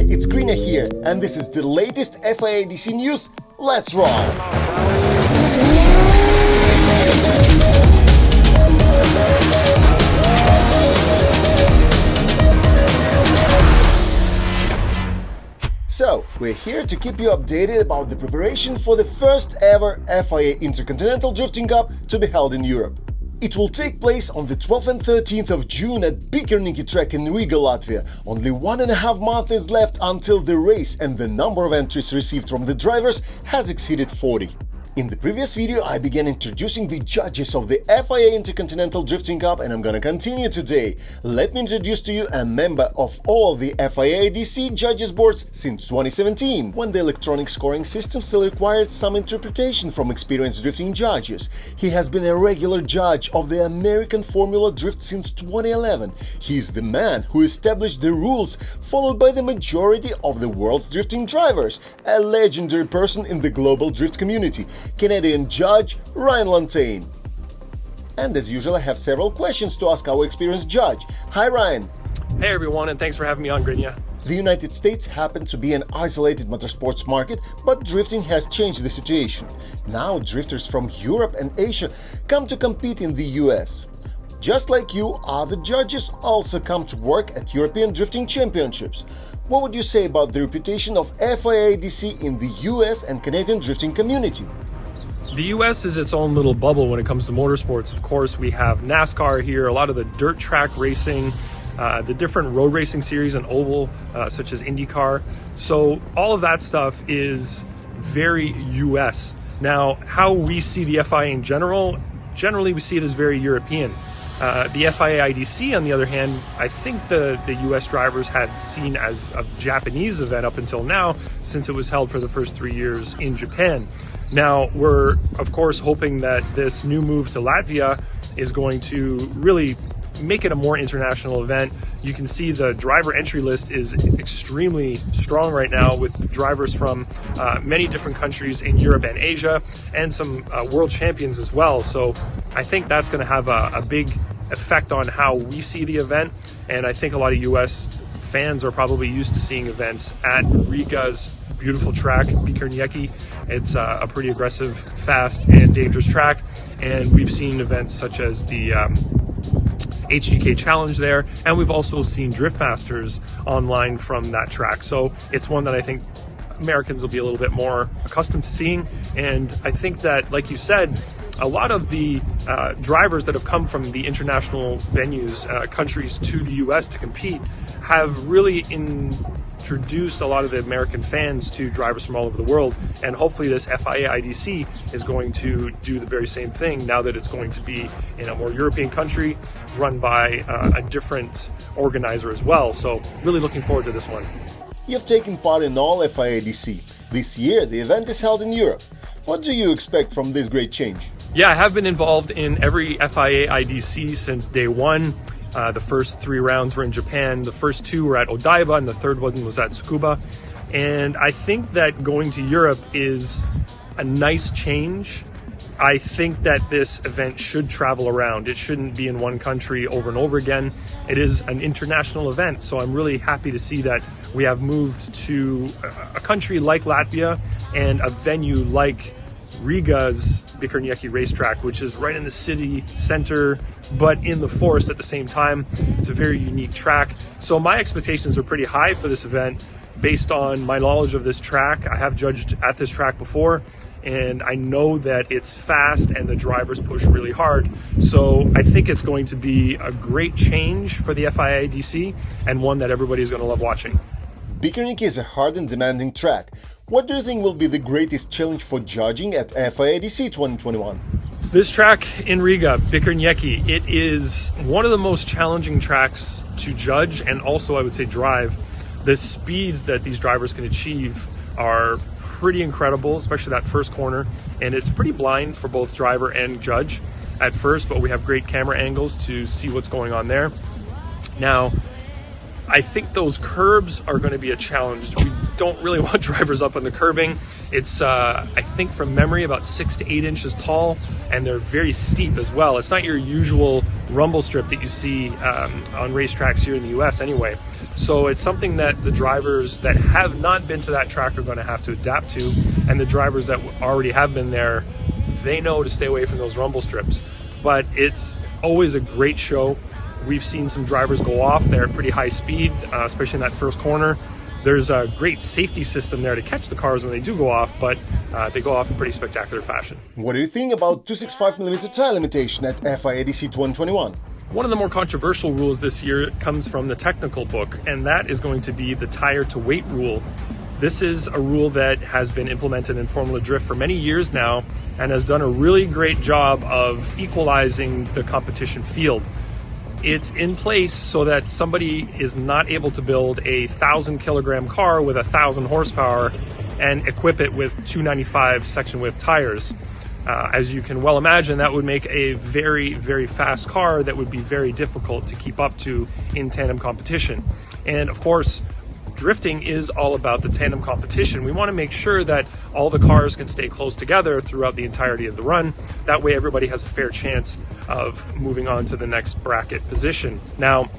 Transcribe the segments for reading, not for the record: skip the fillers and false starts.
it's Grinya here, and this is the latest FIA IDC news. Let's roll! So, we're here to keep you updated about the preparation for the first ever FIA Intercontinental Drifting Cup to be held in Europe. It will take place on the 12th and 13th of June at Bikernieki track in Riga, Latvia. Only 1.5 months is left until the race, and the number of entries received from the drivers has exceeded 40. In the previous video, I began introducing the judges of the FIA Intercontinental Drifting Cup, and I'm gonna continue today. Let me introduce to you a member of all the FIA IDC judges boards since 2017, when the electronic scoring system still required some interpretation from experienced drifting judges. He has been a regular judge of the American Formula Drift since 2011. He's the man who established the rules followed by the majority of the world's drifting drivers, a legendary person in the global drift community. Canadian judge Ryan Lantain. And as usual, I have several questions to ask our experienced judge. Hi Ryan. Hey everyone, and thanks for having me on, Grinya. The United States happens to be an isolated motorsports market, but drifting has changed the situation. Now drifters from Europe and Asia come to compete in the US. Just like you, other judges also come to work at European Drifting Championships. What would you say about the reputation of FIA IDC in the US and Canadian drifting community? The US is its own little bubble when it comes to motorsports. Of course, we have NASCAR here, a lot of the dirt track racing, the different road racing series and oval, such as IndyCar. So all of that stuff is very US. Now, how we see the FIA in generally we see it as very European. The FIA IDC, on the other hand, I think the US drivers had seen as a Japanese event up until now, since it was held for the first 3 years in Japan. Now, we're of course hoping that this new move to Latvia is going to really make it a more international event. You can see the driver entry list is extremely strong right now, with drivers from many different countries in Europe and Asia, and some world champions as well. So I think that's going to have a big effect on how we see the event, and I think a lot of US fans are probably used to seeing events at Riga's beautiful track, Bikernieki. It's a pretty aggressive, fast, and dangerous track, and we've seen events such as the HDK Challenge there, and we've also seen Drift Masters online from that track. So it's one that I think Americans will be a little bit more accustomed to seeing, and I think that, like you said, a lot of the drivers that have come from the international venues, countries to the US to compete, have really introduced a lot of the American fans to drivers from all over the world, and hopefully this FIA IDC is going to do the very same thing now that it's going to be in a more European country, run by a different organizer as well. So really looking forward to this one. You've taken part in all FIA IDC. This year the event is held in Europe. What do you expect from this great change? Yeah, I have been involved in every FIA IDC since day one. The first 3 rounds were in Japan, the first 2 were at Odaiba, and the third one was at Tsukuba. And I think that going to Europe is a nice change. I think that this event should travel around. It shouldn't be in one country over and over again. It is an international event, so I'm really happy to see that we have moved to a country like Latvia and a venue like Riga's Bikernieki racetrack, which is right in the city center, but in the forest at the same time. It's a very unique track. So my expectations are pretty high for this event based on my knowledge of this track. I have judged at this track before, and I know that it's fast and the drivers push really hard. So I think it's going to be a great change for the FIA IDC, and one that everybody's going to love watching. Bikernieki is a hard and demanding track. What do you think will be the greatest challenge for judging at FIA IDC 2021? This track in Riga, Bikernieki, it is one of the most challenging tracks to judge, and also I would say drive. The speeds that these drivers can achieve are pretty incredible, especially that first corner, and it's pretty blind for both driver and judge at first, but we have great camera angles to see what's going on there. Now, I think those curbs are going to be a challenge. We don't really want drivers up on the curbing. It's, I think from memory, about 6 to 8 inches tall, and they're very steep as well. It's not your usual rumble strip that you see on racetracks here in the US anyway. So it's something that the drivers that have not been to that track are going to have to adapt to, and the drivers that already have been there, they know to stay away from those rumble strips. But it's always a great show. We've seen some drivers go off there at pretty high speed, especially in that first corner. There's a great safety system there to catch the cars when they do go off, but they go off in pretty spectacular fashion. What do you think about 265mm tire limitation at FIA IDC 2021? One of the more controversial rules this year comes from the technical book, and that is going to be the tire to weight rule. This is a rule that has been implemented in Formula Drift for many years now and has done a really great job of equalizing the competition field. It's in place so that somebody is not able to build a 1,000-kilogram car with 1,000 horsepower and equip it with 295 section width tires. As you can well imagine, that would make a very, very fast car that would be very difficult to keep up to in tandem competition. And of course, drifting is all about the tandem competition. We want to make sure that all the cars can stay close together throughout the entirety of the run. That way everybody has a fair chance of moving on to the next bracket position. Now,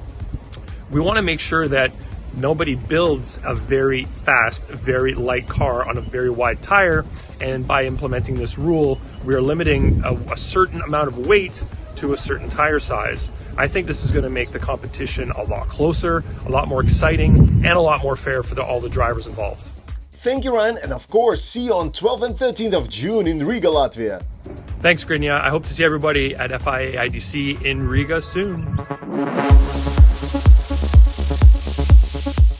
we want to make sure that nobody builds a very fast, very light car on a very wide tire, and by implementing this rule, we are limiting a certain amount of weight to a certain tire size. I think this is going to make the competition a lot closer, a lot more exciting, and a lot more fair for all the drivers involved. Thank you, Ryan, and of course, see you on 12th and 13th of June in Riga, Latvia. Thanks, Grinya. I hope to see everybody at FIA IDC in Riga soon.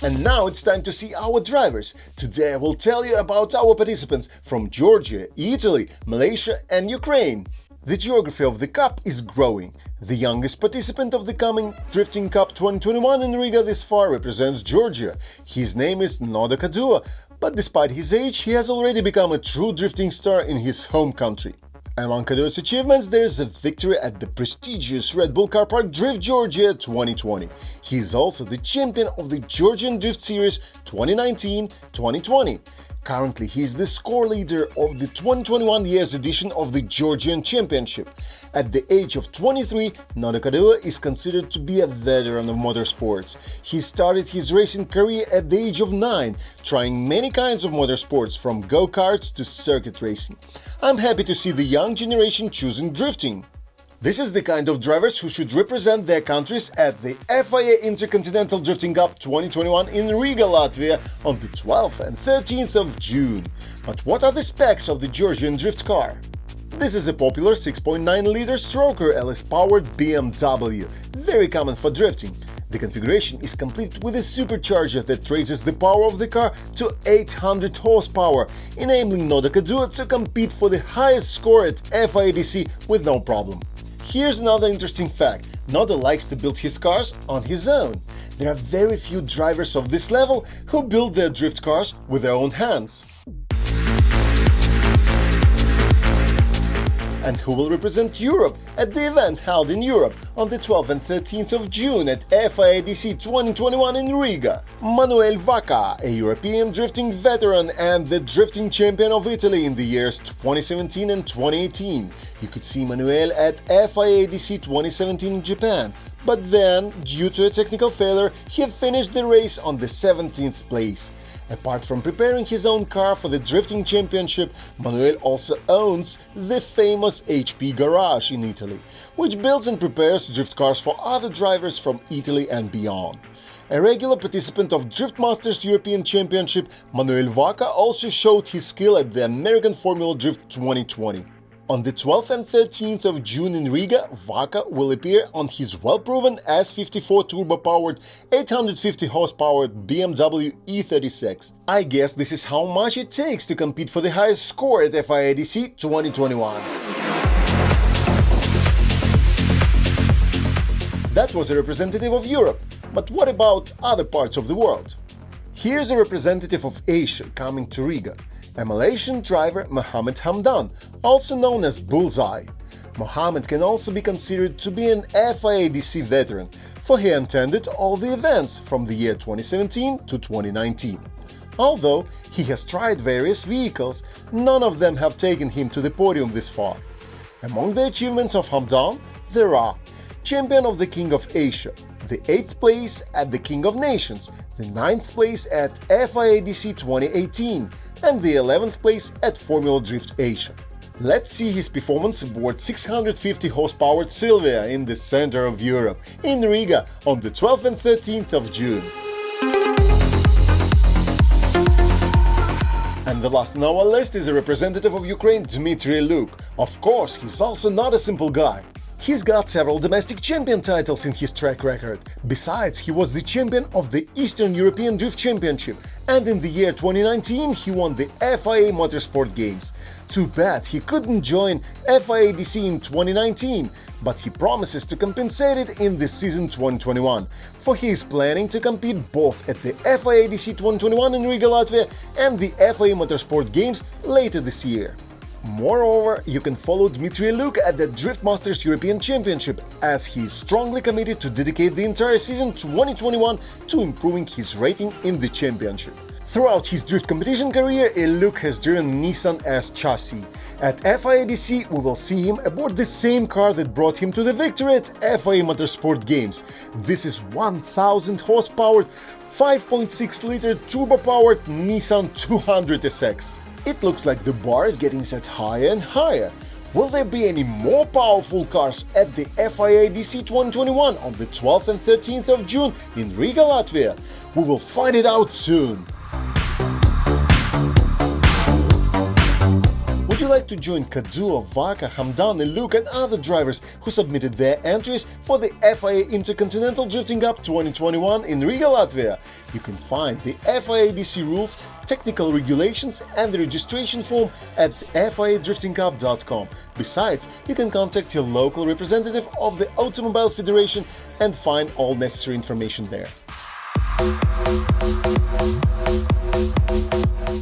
And now it's time to see our drivers. Today I will tell you about our participants from Georgia, Italy, Malaysia and Ukraine. The geography of the Cup is growing. The youngest participant of the coming Drifting Cup 2021 in Riga this far represents Georgia. His name is Nade Cadilla, but despite his age, he has already become a true drifting star in his home country. Among Cadilla's achievements, there is a victory at the prestigious Red Bull Car Park Drift Georgia 2020. He is also the champion of the Georgian Drift Series 2019-2020. Currently, he is the score leader of the 2021 year's edition of the Georgian Championship. At the age of 23, Nade Cadilla is considered to be a veteran of motorsports. He started his racing career at the age of 9, trying many kinds of motorsports from go-karts to circuit racing. I'm happy to see the young generation choosing drifting. This is the kind of drivers who should represent their countries at the FIA Intercontinental Drifting Cup 2021 in Riga, Latvia on the 12th and 13th of June. But what are the specs of the Georgian drift car? This is a popular 6.9-liter stroker LS-powered BMW, very common for drifting. The configuration is complete with a supercharger that raises the power of the car to 800 horsepower, enabling Nade Cadilla to compete for the highest score at FIA IDC with no problem. Here's another interesting fact. Nade likes to build his cars on his own. There are very few drivers of this level who build their drift cars with their own hands. And who will represent Europe at the event held in Europe on the 12th and 13th of June at FIA IDC 2021 in Riga? Manuel Vaca, a European drifting veteran and the drifting champion of Italy in the years 2017 and 2018. You could see Manuel at FIA IDC 2017 in Japan, but then, due to a technical failure, he finished the race on the 17th place. Apart from preparing his own car for the drifting championship, Manuel also owns the famous HP Garage in Italy, which builds and prepares drift cars for other drivers from Italy and beyond. A regular participant of Drift Masters European Championship, Manuel Vaca also showed his skill at the American Formula Drift 2020. On the 12th and 13th of June in Riga, Vaca will appear on his well-proven S54 turbo-powered 850 horsepower BMW E36. I guess this is how much it takes to compete for the highest score at FIA IDC 2021. That was a representative of Europe, but what about other parts of the world? Here's a representative of Asia coming to Riga. A Malaysian driver, Mohammed Hamdan, also known as Bullseye. Mohammed can also be considered to be an FIA IDC veteran, for he attended all the events from the year 2017 to 2019. Although he has tried various vehicles, none of them have taken him to the podium this far. Among the achievements of Hamdan, there are Champion of the King of Asia, the 8th place at the King of Nations, the 9th place at FIA IDC 2018, and the 11th place at Formula Drift Asia. Let's see his performance aboard 650 horsepower Silvia in the center of Europe, in Riga, on the 12th and 13th of June. And the last on our list is a representative of Ukraine, Dmitry Luke. Of course, he's also not a simple guy. He's got several domestic champion titles in his track record. Besides, he was the champion of the Eastern European Drift Championship, and in the year 2019 he won the FIA Motorsport Games. Too bad he couldn't join FIA IDC in 2019, but he promises to compensate it in the season 2021, for he is planning to compete both at the FIA IDC 2021 in Riga, Latvia, and the FIA Motorsport Games later this year. Moreover, you can follow Dmitry Luke at the Drift Masters European Championship, as he is strongly committed to dedicate the entire season 2021 to improving his rating in the championship. Throughout his drift competition career, Luke has driven Nissan S chassis. At FIA IDC, we will see him aboard the same car that brought him to the victory at FIA Motorsport Games. This is 1000 horsepower, 5.6-liter turbo-powered Nissan 200SX. It looks like the bar is getting set higher and higher. Will there be any more powerful cars at the FIA IDC 2021 on the 12th and 13th of June in Riga, Latvia? We will find it out soon. Would you like to join Cadilla, Vaca, Hamdan, Luke and other drivers who submitted their entries for the FIA Intercontinental Drifting Cup 2021 in Riga, Latvia? You can find the FIA IDC rules, technical regulations and the registration form at fiadriftingcup.com. Besides, you can contact your local representative of the Automobile Federation and find all necessary information there.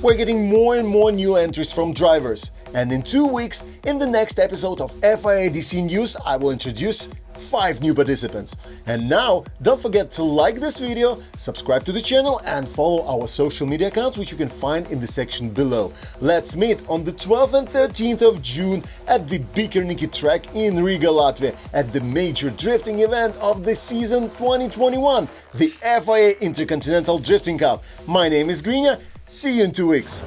We're getting more and more new entries from drivers, and in 2 weeks, in the next episode of FIA IDC News, I will introduce 5 new participants. And now, don't forget to like this video, subscribe to the channel and follow our social media accounts, which you can find in the section below. Let's meet on the 12th and 13th of June at the Bikernieki track in Riga, Latvia, at the major drifting event of the season 2021, the FIA Intercontinental Drifting Cup. My name is Grinya. See you in 2 weeks.